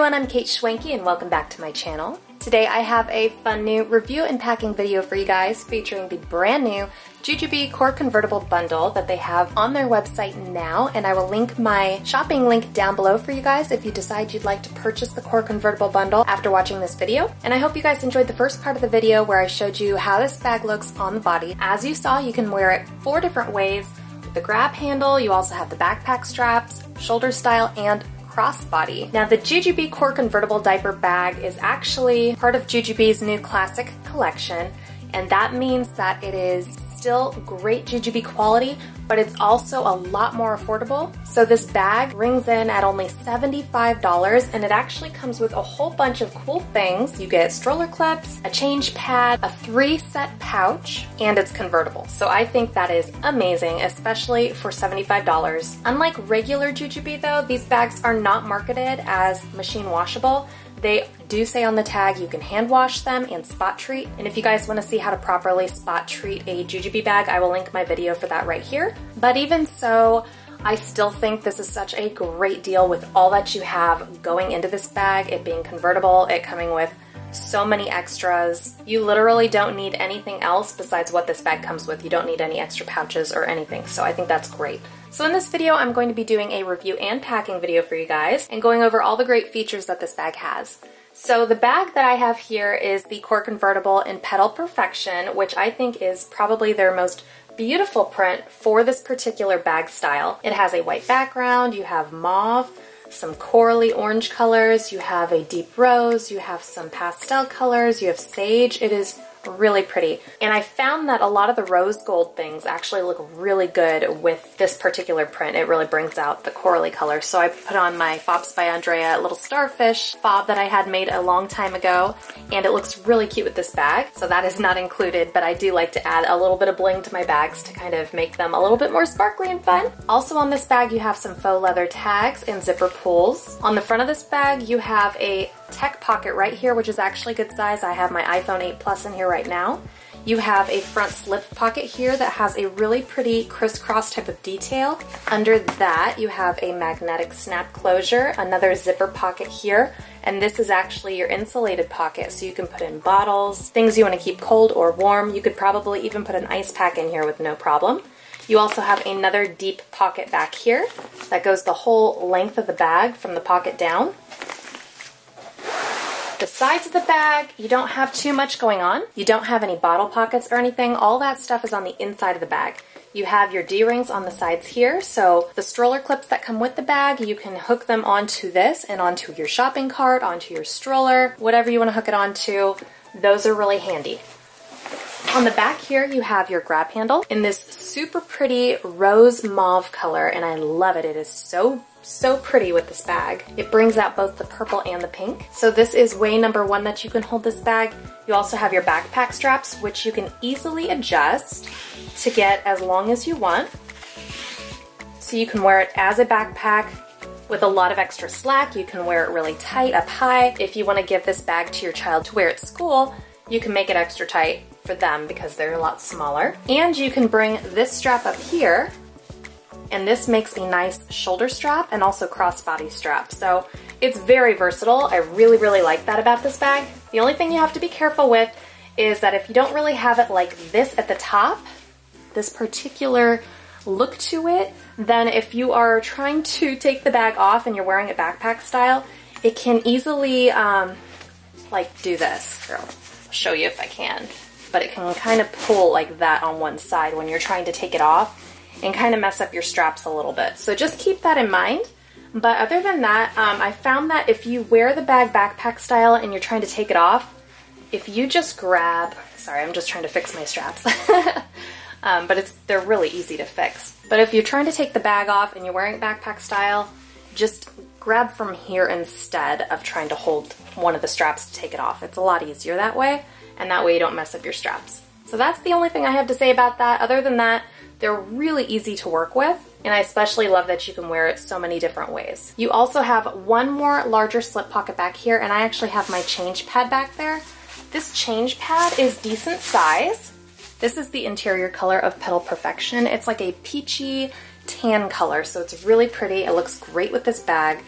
everyone, I'm kateschwanke and welcome back to my channel. Today I have a fun new review and packing video for you guys featuring the brand new Jujube Core Convertible bundle that they have on their website now, and I will link my shopping link down below for you guys if you decide you'd like to purchase the Core Convertible bundle after watching this video. And I hope you guys enjoyed the first part of the video where I showed you how this bag looks on the body. As you saw, you can wear it 4 different ways. With the grab handle, you also have the backpack straps, shoulder style, and crossbody. Now the Jujube Core Convertible diaper bag is actually part of Jujube's new classic collection, and that means that it is still great Jujube quality, but it's also a lot more affordable. So this bag rings in at only $75, and it actually comes with a whole bunch of cool things. You get stroller clips, a change pad, a 3-set pouch, and it's convertible. So I think that is amazing, especially for $75. Unlike regular Jujube though, these bags are not marketed as machine washable. They do say on the tag you can hand wash them and spot treat. And if you guys want to see how to properly spot treat a Jujube bag, I will link my video for that right here. But even so, I still think this is such a great deal with all that you have going into this bag, it being convertible, it coming with so many extras. You literally don't need anything else besides what this bag comes with. You don't need any extra pouches or anything, so I think that's great. So in this video, I'm going to be doing a review and packing video for you guys and going over all the great features that this bag has. So the bag that I have here is the Core Convertible in Petal Perfection, which I think is probably their most beautiful print for this particular bag style. It has a white background, you have mauve, some corally orange colors, you have a deep rose, you have some pastel colors, you have sage. It is really pretty. And I found that a lot of the rose gold things actually look really good with this particular print. It really brings out the corally color. So I put on my Fobs By Andrea little starfish fob that I had made a long time ago, and it looks really cute with this bag. So that is not included, but I do like to add a little bit of bling to my bags to kind of make them a little bit more sparkly and fun. Also on this bag you have some faux leather tags and zipper pulls. On the front of this bag you have a tech pocket right here, which is actually good size. I have my iPhone 8 Plus in here right now. You have a front slip pocket here that has a really pretty crisscross type of detail. Under that you have a magnetic snap closure, another zipper pocket here, and this is actually your insulated pocket, so you can put in bottles, things you want to keep cold or warm. You could probably even put an ice pack in here with no problem. You also have another deep pocket back here that goes the whole length of the bag from the pocket down. The sides of the bag, you don't have too much going on. You don't have any bottle pockets or anything. All that stuff is on the inside of the bag. You have your D-rings on the sides here, so the stroller clips that come with the bag, you can hook them onto this and onto your shopping cart, onto your stroller, whatever you want to hook it onto. Those are really handy. On the back here, you have your grab handle in this super pretty rose mauve color, and I love it. It is so pretty with this bag. It brings out both the purple and the pink. So this is way number 1 that you can hold this bag. You also have your backpack straps, which you can easily adjust to get as long as you want. So you can wear it as a backpack with a lot of extra slack. You can wear it really tight up high. If you want to give this bag to your child to wear at school, you can make it extra tight for them because they're a lot smaller. And you can bring this strap up here, and this makes a nice shoulder strap and also crossbody strap. So it's very versatile. I really like that about this bag. The only thing you have to be careful with is that if you don't really have it like this at the top, this particular look to it, then if you are trying to take the bag off and you're wearing it backpack style, it can easily like do this. Here, I'll show you if I can. But it can kind of pull like that on one side when you're trying to take it off and kind of mess up your straps a little bit. So just keep that in mind. But other than that, I found that if you wear the bag backpack style and you're trying to take it off, if you just grab, sorry, I'm just trying to fix my straps, but they're really easy to fix. But if you're trying to take the bag off and you're wearing it backpack style, just grab from here instead of trying to hold one of the straps to take it off. It's a lot easier that way, and that way you don't mess up your straps. So that's the only thing I have to say about that. Other than that, they're really easy to work with, and I especially love that you can wear it so many different ways. You also have one more larger slip pocket back here, and I actually have my change pad back there. This change pad is decent size. This is the interior color of Petal Perfection. It's like a peachy tan color, so it's really pretty. It looks great with this bag.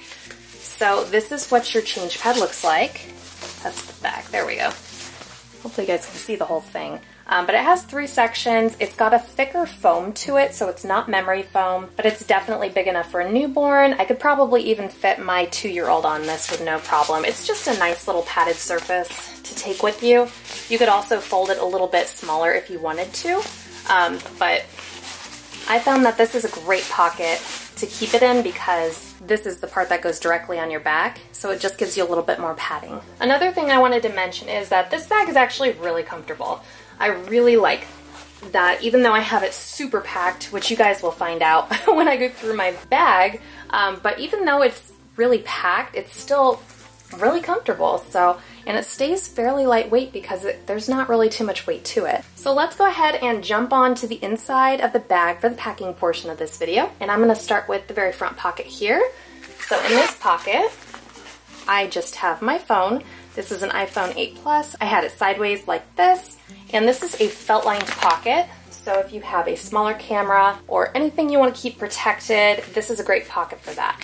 So this is what your change pad looks like. That's the back. There we go. Hopefully you guys can see the whole thing. But it has 3 sections. It's got a thicker foam to it, so it's not memory foam, but it's definitely big enough for a newborn. I could probably even fit my 2-year-old on this with no problem. It's just a nice little padded surface to take with you. You could also fold it a little bit smaller if you wanted to, but I found that this is a great pocket to keep it in because this is the part that goes directly on your back, so it just gives you a little bit more padding. Another thing I wanted to mention is that this bag is actually really comfortable. I really like that even though I have it super packed, which you guys will find out when I go through my bag, but even though it's really packed, it's still really comfortable. And it stays fairly lightweight because there's not really too much weight to it. So let's go ahead and jump on to the inside of the bag for the packing portion of this video. And I'm gonna start with the very front pocket here. So in this pocket, I just have my phone. This is an iPhone 8 Plus. I had it sideways like this. And this is a felt-lined pocket. So if you have a smaller camera or anything you want to keep protected, this is a great pocket for that.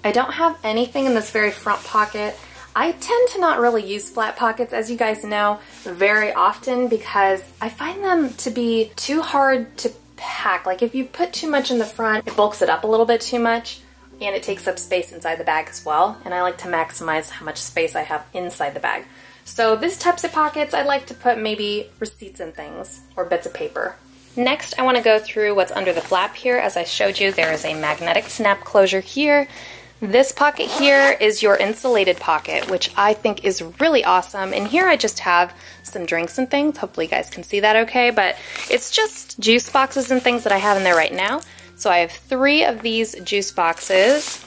I don't have anything in this very front pocket. I tend to not really use flat pockets, as you guys know, very often because I find them to be too hard to pack. Like if you put too much in the front, it bulks it up a little bit too much and it takes up space inside the bag as well. And I like to maximize how much space I have inside the bag. So this types of pockets, I like to put maybe receipts and things or bits of paper. Next, I want to go through what's under the flap here. As I showed you, there is a magnetic snap closure here. This pocket here is your insulated pocket, which I think is really awesome. And here I just have some drinks and things. Hopefully you guys can see that okay, but it's just juice boxes and things that I have in there right now. So I have 3 of these juice boxes.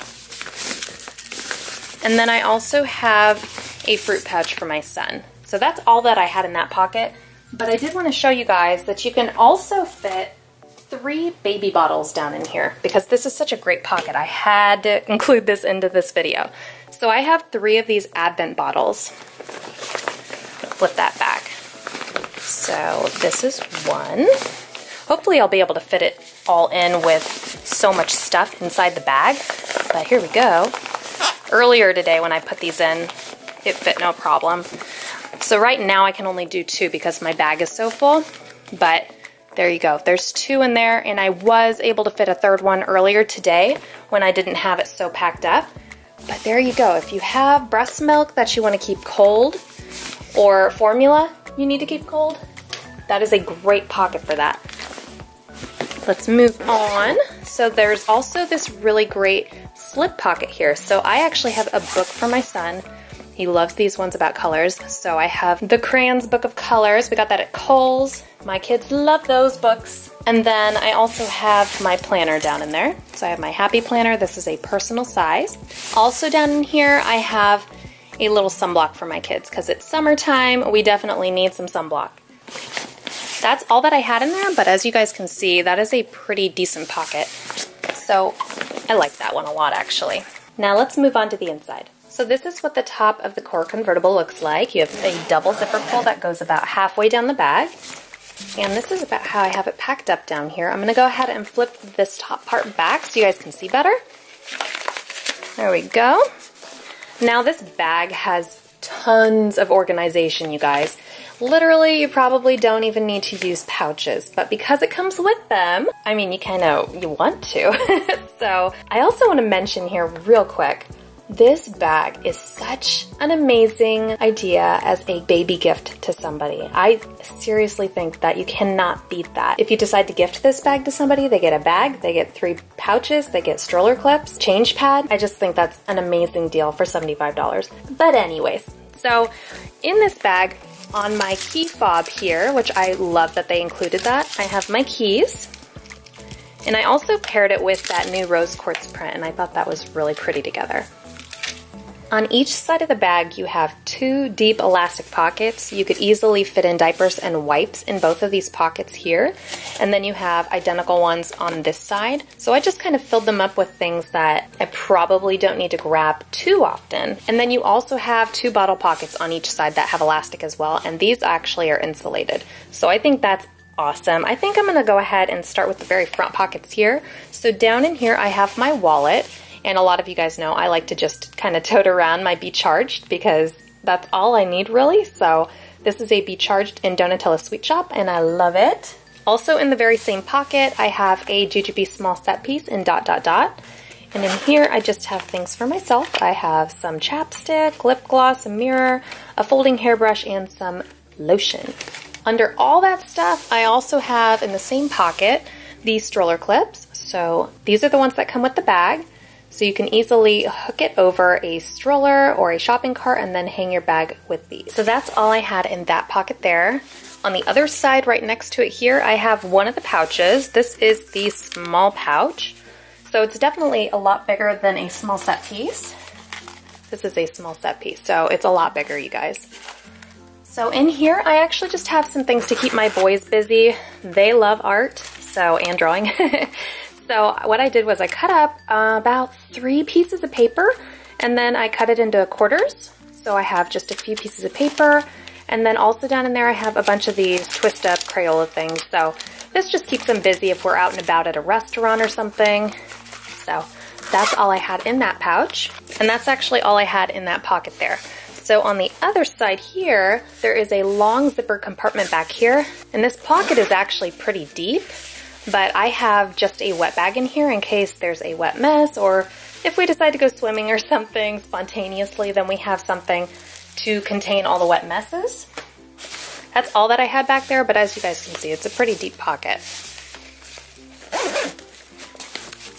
And then I also have a fruit pouch for my son. So that's all that I had in that pocket. But I did want to show you guys that you can also fit 3 baby bottles down in here because this is such a great pocket. I had to include this into this video. So I have 3 of these Advent bottles. Flip that back. So this is one. Hopefully I'll be able to fit it all in with so much stuff inside the bag. But here we go. Earlier today when I put these in, it fit no problem. So right now I can only do 2 because my bag is so full, but there you go. There's 2 in there, and I was able to fit a 3rd one earlier today when I didn't have it so packed up. But there you go. If you have breast milk that you want to keep cold or formula you need to keep cold, that is a great pocket for that. Let's move on. So there's also this really great slip pocket here. So I actually have a book for my son. He loves these ones about colors. So I have the Crayons Book of Colors. We got that at Kohl's. My kids love those books. And then I also have my planner down in there. So I have my Happy Planner. This is a personal size. Also down in here, I have a little sunblock for my kids because it's summertime. We definitely need some sunblock. That's all that I had in there, but as you guys can see, that is a pretty decent pocket. So I like that one a lot, actually. Now let's move on to the inside. So this is what the top of the Core Convertible looks like. You have a double zipper pull that goes about halfway down the bag. And this is about how I have it packed up down here. I'm going to go ahead and flip this top part back so you guys can see better. There we go. Now this bag has tons of organization, you guys. Literally, you probably don't even need to use pouches, but because it comes with them, I mean, you want to. So I also want to mention here real quick, this bag is such an amazing idea as a baby gift to somebody. I seriously think that you cannot beat that. If you decide to gift this bag to somebody, they get a bag, they get 3 pouches, they get stroller clips, change pad. I just think that's an amazing deal for $75. But anyways, so in this bag, on my key fob here, which I love that they included that, I have my keys. And I also paired it with that new rose quartz print, and I thought that was really pretty together. On each side of the bag, you have 2 deep elastic pockets. You could easily fit in diapers and wipes in both of these pockets here. And then you have identical ones on this side. So I just kind of filled them up with things that I probably don't need to grab too often. And then you also have 2 bottle pockets on each side that have elastic as well. And these actually are insulated. So I think that's awesome. I think I'm going to go ahead and start with the very front pockets here. So down in here, I have my wallet. And a lot of you guys know I like to just kind of tote around my Be Charged because that's all I need really. So this is a Be Charged in Donatella Sweet Shop and I love it. Also in the very same pocket, I have a jujube small set piece in ... And in here, I just have things for myself. I have some chapstick, lip gloss, a mirror, a folding hairbrush, and some lotion. Under all that stuff, I also have in the same pocket these stroller clips. So these are the ones that come with the bag. So you can easily hook it over a stroller or a shopping cart and then hang your bag with these. So that's all I had in that pocket there. On the other side, right next to it here, I have one of the pouches. This is the small pouch. So it's definitely a lot bigger than a small set piece. This is a small set piece, so it's a lot bigger, you guys. So in here, I actually just have some things to keep my boys busy. They love art, and drawing. So what I did was I cut up about 3 pieces of paper, and then I cut it into quarters. So I have just a few pieces of paper, and then also down in there I have a bunch of these twist up Crayola things. So this just keeps them busy if we're out and about at a restaurant or something. So that's all I had in that pouch, and that's actually all I had in that pocket there. So on the other side here, there is a long zipper compartment back here, and this pocket is actually pretty deep, but I have just a wet bag in here in case there's a wet mess, or if we decide to go swimming or something spontaneously, then we have something to contain all the wet messes. That's all that I had back there, but as you guys can see, it's a pretty deep pocket.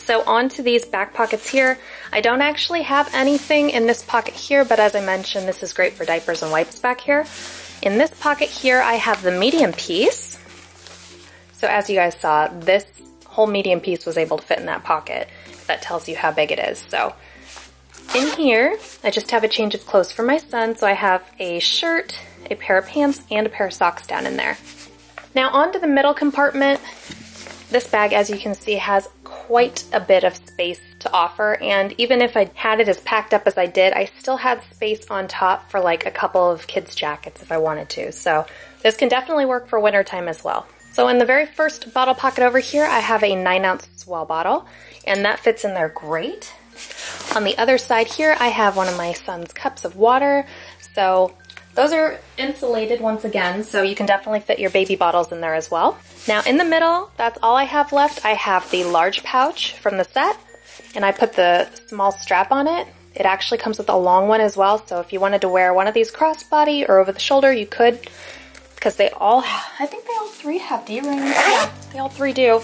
So onto these back pockets here. I don't actually have anything in this pocket here, but as I mentioned, this is great for diapers and wipes back here. In this pocket here, I have the medium piece. So as you guys saw, this whole medium piece was able to fit in that pocket. That tells you how big it is. So in here, I just have a change of clothes for my son. So I have a shirt, a pair of pants, and a pair of socks down in there. Now onto the middle compartment. This bag, as you can see, has quite a bit of space to offer, and even if I had it as packed up as I did, I still had space on top for like a couple of kids' jackets if I wanted to. So this can definitely work for wintertime as well. So in the very first bottle pocket over here, I have a 9-ounce Swell bottle, and that fits in there great. On the other side here, I have one of my son's cups of water. So those are insulated once again, so you can definitely fit your baby bottles in there as well. Now in the middle, that's all I have left. I have the large pouch from the set, and I put the small strap on it. It actually comes with a long one as well, so if you wanted to wear one of these crossbody or over the shoulder, you could, because they all, I think they all 3 have D-rings. Yeah, they all 3 do.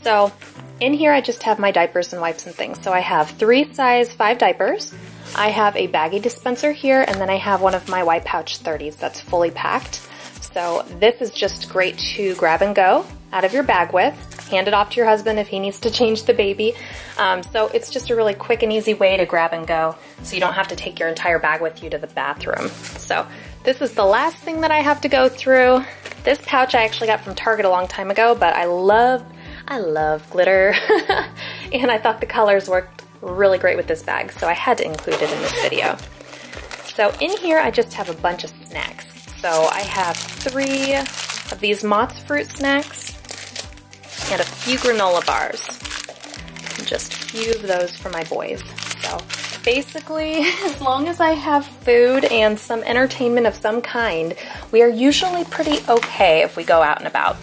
So in here, I just have my diapers and wipes and things. So I have 3 size 5 diapers. I have a baggie dispenser here, and then I have one of my White Pouch 30s that's fully packed. So this is just great to grab and go out of your bag with, hand it off to your husband if he needs to change the baby. So it's just a really quick and easy way to grab and go, so you don't have to take your entire bag with you to the bathroom. So this is the last thing that I have to go through. This pouch I actually got from Target a long time ago, but I love glitter, and I thought the colors worked really great with this bag, so I had to include it in this video. So in here, I just have a bunch of snacks. So I have 3 of these Mott's fruit snacks and a few granola bars. And just a few of those for my boys. So basically, as long as I have food and some entertainment of some kind, we are usually pretty okay if we go out and about.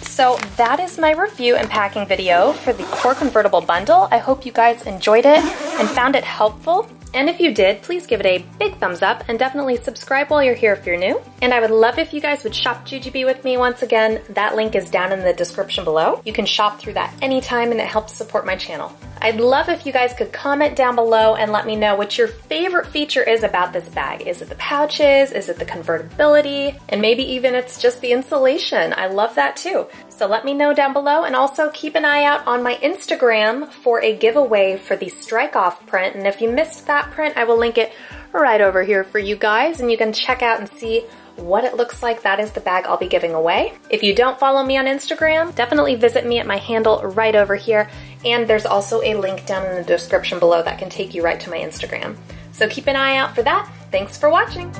So that is my review and packing video for the Core Convertible bundle. I hope you guys enjoyed it and found it helpful. And if you did, please give it a big thumbs up and definitely subscribe while you're here if you're new. And I would love if you guys would shop Jujube with me once again. That link is down in the description below. You can shop through that anytime and it helps support my channel. I'd love if you guys could comment down below and let me know what your favorite feature is about this bag. Is it the pouches? Is it the convertibility? And maybe even it's just the insulation. I love that too. So let me know down below, and also keep an eye out on my Instagram for a giveaway for the strike off print. And if you missed that print, I will link it right over here for you guys, and you can check out and see what it looks like. That is the bag I'll be giving away. If you don't follow me on Instagram, definitely visit me at my handle right over here, and there's also a link down in the description below that can take you right to my Instagram. So keep an eye out for that. Thanks for watching.